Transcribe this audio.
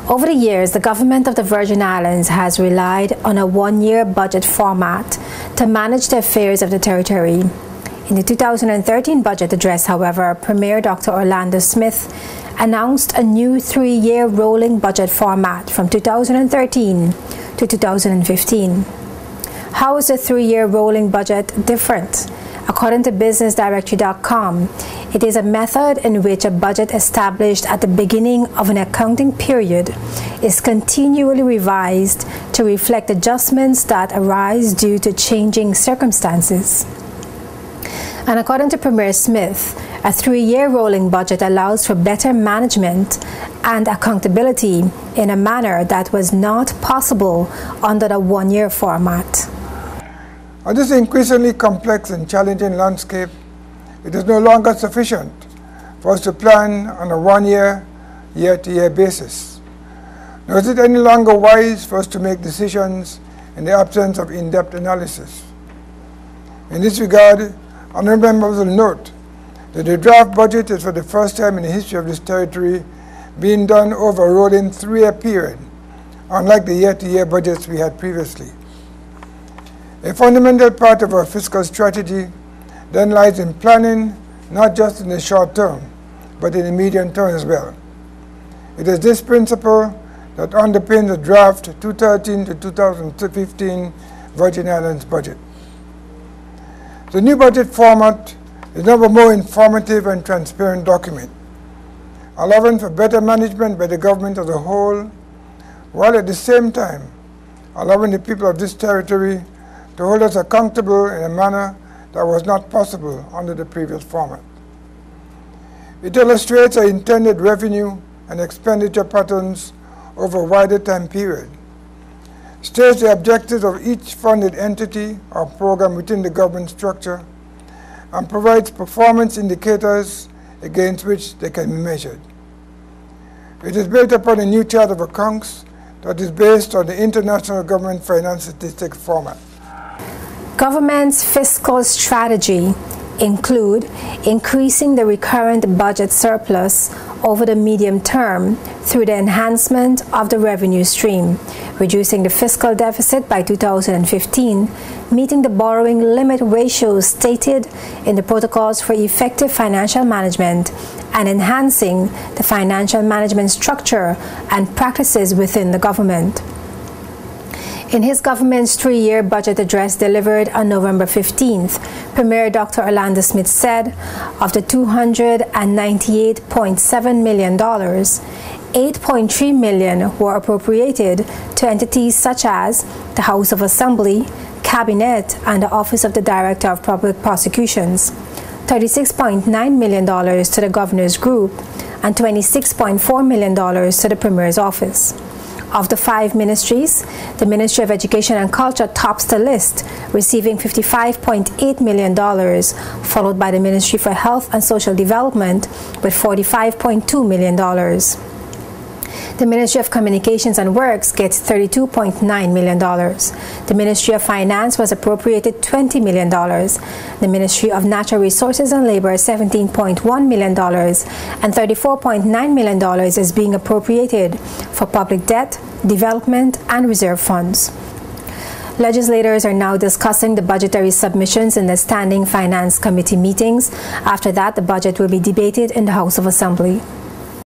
Over the years, the government of the Virgin Islands has relied on a one-year budget format to manage the affairs of the territory. In the 2013 budget address, however, Premier Dr. Orlando Smith announced a new three-year rolling budget format from 2013 to 2015. How is the three-year rolling budget different? According to BusinessDirectory.com, it is a method in which a budget established at the beginning of an accounting period is continually revised to reflect adjustments that arise due to changing circumstances. And according to Premier Smith, a three-year rolling budget allows for better management and accountability in a manner that was not possible under the one-year format. On this increasingly complex and challenging landscape, it is no longer sufficient for us to plan on a one-year, year-to-year basis. Nor is it any longer wise for us to make decisions in the absence of in-depth analysis. In this regard, honorable members will note that the draft budget is for the first time in the history of this territory being done over a rolling three-year period, unlike the year-to-year budgets we had previously. A fundamental part of our fiscal strategy then lies in planning, not just in the short term, but in the medium term as well. It is this principle that underpins the draft 2013 to 2015 Virgin Islands budget. The new budget format is now a more informative and transparent document, allowing for better management by the government as a whole, while at the same time allowing the people of this territory to hold us accountable in a manner that was not possible under the previous format. It illustrates our intended revenue and expenditure patterns over a wider time period, states the objectives of each funded entity or program within the government structure, and provides performance indicators against which they can be measured. It is built upon a new chart of accounts that is based on the International Government Finance Statistics format. Government's fiscal strategy include increasing the recurrent budget surplus over the medium term through the enhancement of the revenue stream, reducing the fiscal deficit by 2015, meeting the borrowing limit ratios stated in the protocols for effective financial management, and enhancing the financial management structure and practices within the government. In his government's three-year budget address delivered on November 15th, Premier Dr. Orlando Smith said, of the $298.7 million, $8.3 million were appropriated to entities such as the House of Assembly, Cabinet, and the Office of the Director of Public Prosecutions, $36.9 million to the Governor's Group, and $26.4 million to the Premier's Office. Of the five ministries, the Ministry of Education and Culture tops the list, receiving $55.8 million, followed by the Ministry for Health and Social Development with $45.2 million. The Ministry of Communications and Works gets $32.9 million. The Ministry of Finance was appropriated $20 million. The Ministry of Natural Resources and Labor $17.1 million, and $34.9 million is being appropriated for public debt, development, and reserve funds. Legislators are now discussing the budgetary submissions in the Standing Finance Committee meetings. After that, the budget will be debated in the House of Assembly.